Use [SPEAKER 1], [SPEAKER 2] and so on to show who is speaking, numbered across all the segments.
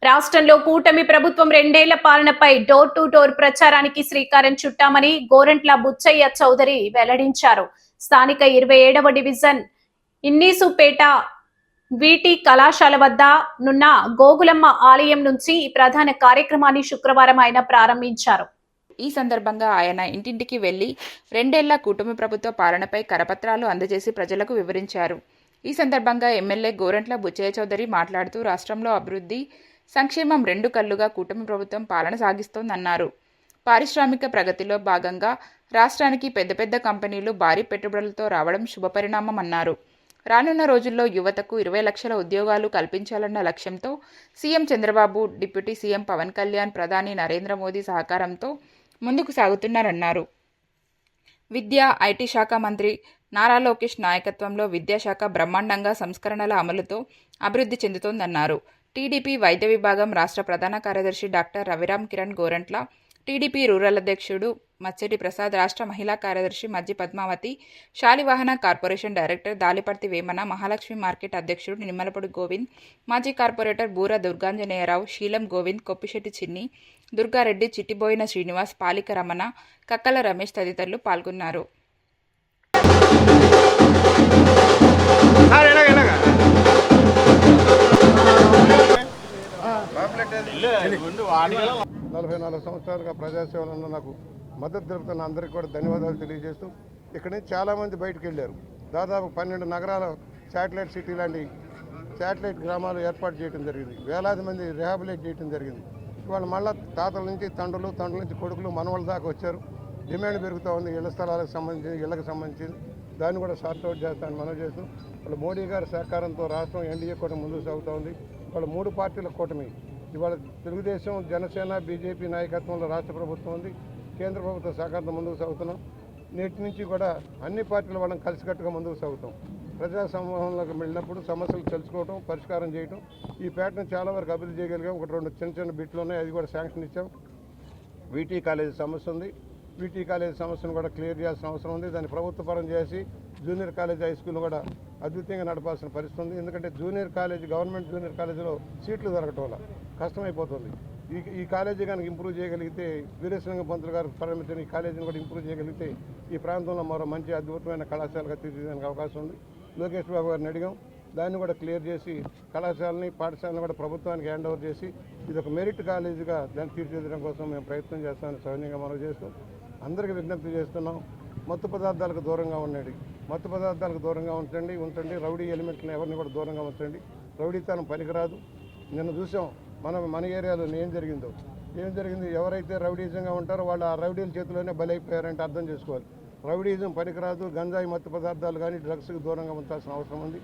[SPEAKER 1] రాష్ట్రంలో కూటమి ప్రభుత్వం 2 ఏళ్ల పాలనపై డోర్ టు డోర్ ప్రచారానికి శ్రీకారం చుట్టామని గోరంట్ల బుచ్చయ్య చౌదరి వెల్లడించారు. స్థానిక 27వ డివిజన్ ఇన్నీసుపేట వీటి కళాశాల వద్ద నున్న గోగులమ్మ ఆలయం నుంచి ఈ ప్రధాన కార్యక్రమాన్ని శుక్రవారం ఆయన ప్రారంభించారు.
[SPEAKER 2] ఈ సందర్భంగా ఆయన ఇంటింటికి వెళ్లి 2 ఏళ్ల కూటమి ప్రభుత్వ పాలనపై కరపత్రాలు అందజేసి ప్రజలకు వివరించారు. ఈ సందర్భంగా ఎమ్మెల్యే గోరంట్ల బుచ్చయ్య చౌదరి మాట్లాడుతూ రాష్ట్రంలో అభివృద్ధి, సంక్షేమం 2 కళ్లుగా కూటమి ప్రభుత్వం పాలన సాగిస్తోందన్నారు. పారిశ్రామిక ప్రగతిలో భాగంగా రాష్ట్రానికి పెద్ద పెద్ద కంపెనీలు భారీ పెట్టుబడులతో రావడం శుభపరిణామమన్నారు. రానున్న రోజుల్లో యువతకు 20 లక్షల ఉద్యోగాలు కల్పించాలన్న లక్ష్యంతో CM Chandrababu, deputy CM Pawan Kalyan, ప్రధాని నరేంద్ర మోదీ సహకారంతో ముందుకు సాగుతున్నారన్నారు. విద్యా, ఐటీ శాఖ మంత్రి నారా లోకేష్ నాయకత్వంలో విద్యాశాఖ బ్రహ్మాండంగా సంస్కరణల అమలుతో అభివృద్ధి చెందుతోందన్నారు. టీడీపీ వైద్య విభాగం రాష్ట్ర ప్రధాన కార్యదర్శి doctor Raviram Kiran Gorantla, TDP rural అధ్యక్షుడు మచ్చెటి ప్రసాద్, రాష్ట్ర మహిళా కార్యదర్శి Majji Padmavati, Shalivahana corporation director Daliparthi Vemana, Mahalakshmi market అధ్యక్షుడు నిమ్మలపూడి గోవింద్, మాజీ కార్పొరేటర్ బూర దుర్గాంజనేయరావు, శీలం గోవింద్, కొప్పిశెట్టి చిన్ని, దుర్గారెడ్డి, చిట్టిబోయిన శ్రీనివాస్, పాలిక రమణ, కక్కల రమేష్ తదితరులు పాల్గొన్నారు.
[SPEAKER 3] నలభై 44 సంవత్సరాలుగా ప్రజాసేవలో నాకు మద్దతు తెలుపుతున్న అందరికీ కూడా ధన్యవాదాలు తెలియజేస్తూ ఇక్కడి నుంచి చాలామంది బయటకు వెళ్ళారు. దాదాపు 12 నగరాల శాటిలైట్ సిటీ లాంటి శాటిలైట్ గ్రామాలు ఏర్పాటు చేయడం జరిగింది. వేలాది మంది రిహాబిలేట్ చేయడం జరిగింది. ఇవాళ మళ్ళా తాతల నుంచి తండ్రుల నుంచి కొడుకులు, మనవల దాకా వచ్చారు. డిమాండ్ పెరుగుతూ ఉంది. ఇళ్ల స్థలాలకు సంబంధించి, ఇళ్లకు సంబంధించి దాన్ని కూడా సార్ట్అవుట్ చేస్తానని మనం చేస్తూ వాళ్ళ మోడీ గారి సహకారంతో రాష్ట్రం ఎన్డీఏ కూటమి ముందుకు సాగుతూ ఉంది. వాళ్ళ 3 పార్టీల కూటమి ఇవాళ తెలుగుదేశం, జనసేన, బీజేపీ నాయకత్వంలో రాష్ట్ర ప్రభుత్వం ఉంది. కేంద్ర ప్రభుత్వ సహకారంతో ముందుకు సాగుతున్నాం. నేటి నుంచి కూడా అన్ని పార్టీల వాళ్ళని కలిసికట్టుగా ముందుకు సాగుతాం. ప్రజా సమూహంలోకి వెళ్ళినప్పుడు సమస్యలు తెలుసుకోవడం, పరిష్కారం చేయడం. ఈ పేటను చాలా వరకు అభివృద్ధి చేయగలిగాం. 1-2 చిన్న బిట్లు ఉన్నాయి, అది కూడా శాంక్షన్ ఇచ్చాం. వీటీ కాలేజీ సమస్య ఉంది. వీటీ కాలేజీ సమస్యను కూడా క్లియర్ చేయాల్సిన అవసరం ఉంది. దాన్ని ప్రభుత్వ పరం చేసి జూనియర్ కాలేజ్, హై స్కూల్ కూడా అద్భుతంగా నడపాల్సిన పరిస్థితి ఉంది. ఎందుకంటే జూనియర్ కాలేజ్, గవర్నమెంట్ జూనియర్ కాలేజీలో సీట్లు దొరకటం వల్ల కష్టమైపోతుంది. ఈ కాలేజీ కనుక ఇంప్రూవ్ చేయగలిగితే, వీరేశలింగ పంతులు గారు పరిమితిన ఈ కాలేజీని కూడా ఇంప్రూవ్ చేయగలిగితే ఈ ప్రాంతంలో మరో మంచి అద్భుతమైన కళాశాలగా తీర్చిదిద్దడానికి అవకాశం ఉంది. లోకేష్ బాబు గారిని అడిగాం. దాన్ని కూడా క్లియర్ చేసి కళాశాలని, పాఠశాలను కూడా ప్రభుత్వానికి హ్యాండ్ ఓవర్ చేసి ఇది ఒక మెరిట్ కాలేజీగా దాన్ని తీర్చిదిద్దడం కోసం మేము ప్రయత్నం చేస్తామని సౌన్యంగా మనం చేస్తూ అందరికీ విజ్ఞప్తి చేస్తున్నాం. మత్తు పదార్థాలకు దూరంగా ఉండండి. మత్తు పదార్థాలకు దూరంగా ఉంచండి. రౌడీ ఎలిమెంట్లను ఎవరిని కూడా దూరంగా ఉంచండి. రౌడీతనం పనికిరాదు. నిన్న చూసాం మన ఏరియాలో ఏం జరిగింది. ఎవరైతే రౌడీజంగా ఉంటారో వాళ్ళు ఆ రౌడీల చేతిలోనే బలైపోయారంటే అర్థం చేసుకోవాలి. రౌడీజం పనికిరాదు. గంజాయి, మత్తు పదార్థాలు కానీ డ్రగ్స్కి దూరంగా ఉంచాల్సిన అవసరం ఉంది.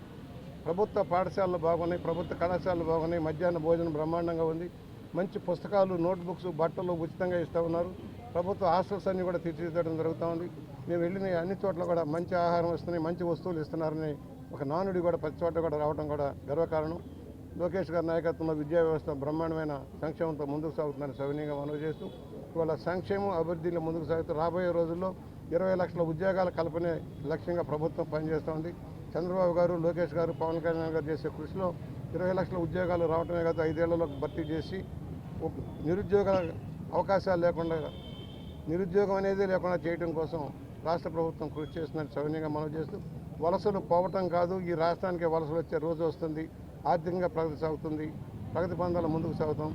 [SPEAKER 3] ప్రభుత్వ పాఠశాలలు బాగున్నాయి, ప్రభుత్వ కళాశాలలు బాగున్నాయి. మధ్యాహ్న భోజనం బ్రహ్మాండంగా ఉంది. మంచి పుస్తకాలు, నోట్బుక్స్, బట్టలు ఉచితంగా ఇస్తూ ఉన్నారు. ప్రభుత్వ హాస్టల్స్ అన్నీ కూడా తీర్చిదిద్దడం జరుగుతూ ఉంది. మేము వెళ్ళిన అన్ని చోట్ల కూడా మంచి ఆహారం ఇస్తున్నాయి, మంచి వస్తువులు ఇస్తున్నారని ఒక నానుడి కూడా ప్రతి చోట కూడా రావడం కూడా గర్వకారణం. లోకేష్ గారి నాయకత్వంలో విద్యా వ్యవస్థ బ్రహ్మాండమైన సంక్షేమంతో ముందుకు సాగుతుందని సవినీయంగా మనవి చేస్తూ ఇవాళ సంక్షేమం, అభివృద్ధిలో ముందుకు సాగుతూ రాబోయే రోజుల్లో 20 లక్షల ఉద్యోగాల కల్పనే లక్ష్యంగా ప్రభుత్వం పనిచేస్తోంది. చంద్రబాబు గారు, లోకేష్ గారు, పవన్ కళ్యాణ్ గారు చేసే కృషిలో 20 లక్షల ఉద్యోగాలు రావటమే కాదు, 5 ఏళ్లలో భర్తీ చేసి నిరుద్యోగ అవకాశాలు లేకుండా, నిరుద్యోగం అనేది లేకుండా చేయడం కోసం రాష్ట్ర ప్రభుత్వం కృషి చేస్తుందని సవినీయంగా మనవి చేస్తూ వలసలు పోవటం కాదు, ఈ రాష్ట్రానికి వలసలు వచ్చే రోజు వస్తుంది. ఆర్థికంగా ప్రగతి సాగుతుంది. ప్రగతి పందాల ముందుకు సాగుతాం.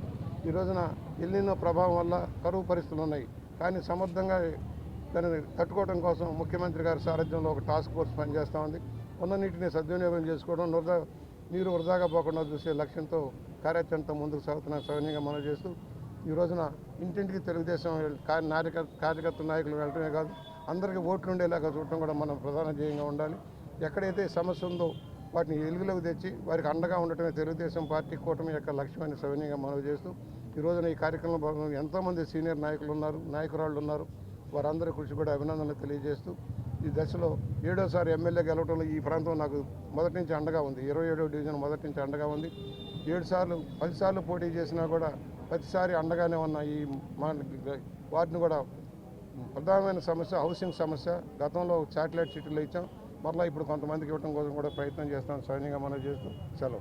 [SPEAKER 3] ఈ రోజున ఎల్నినో ప్రభావం వల్ల కరువు పరిస్థితులు ఉన్నాయి. కానీ సమర్థంగా దానిని తట్టుకోవడం కోసం ముఖ్యమంత్రి గారి సారథ్యంలో ఒక టాస్క్ ఫోర్స్ పనిచేస్తూ ఉంది. ఉన్న నీటిని సద్వినియోగం చేసుకోవడం, నీరు వృధాగా పోకుండా చూసే లక్ష్యంతో కార్యాచరణతో ముందుకు సాగుతున్న సవినీయంగా మనవి చేస్తూ ఈ రోజున ఇంటింటికి తెలుగుదేశం కార్యకర్త నాయకులు వెళ్ళటమే కాదు, అందరికీ ఓట్లు ఉండేలాగా చూడటం కూడా మనం ప్రధాన ధ్యేయంగా ఉండాలి. ఎక్కడైతే సమస్య ఉందో వాటిని వెలుగులోకి తెచ్చి వారికి అండగా ఉండటమే తెలుగుదేశం పార్టీ కూటమి యొక్క లక్ష్యమని సవినీయంగా మనవి చేస్తూ ఈ రోజున ఈ కార్యక్రమంలో భాగంగా ఎంతోమంది సీనియర్ నాయకులు ఉన్నారు, నాయకురాళ్ళు ఉన్నారు. వారందరి కృషి కూడా అభినందనలు తెలియజేస్తూ ఈ దశలో 7వసారి ఎమ్మెల్యే గెలవడంలో ఈ ప్రాంతం నాకు మొదటి నుంచి అండగా ఉంది. 27వ డివిజన్ మొదటి నుంచి అండగా ఉంది. 10 సార్లు పోటీ చేసినా కూడా ప్రతిసారి అండగానే ఉన్న ఈ వాటిని కూడా ప్రధానమైన సమస్య హౌసింగ్ సమస్య. గతంలో శాటిలైట్ సిటీలో ఇచ్చాం, మరలా ఇప్పుడు కొంతమందికి ఇవ్వడం కోసం కూడా ప్రయత్నం చేస్తాం. సైన్యంగా మనం చేస్తూ సెలవు.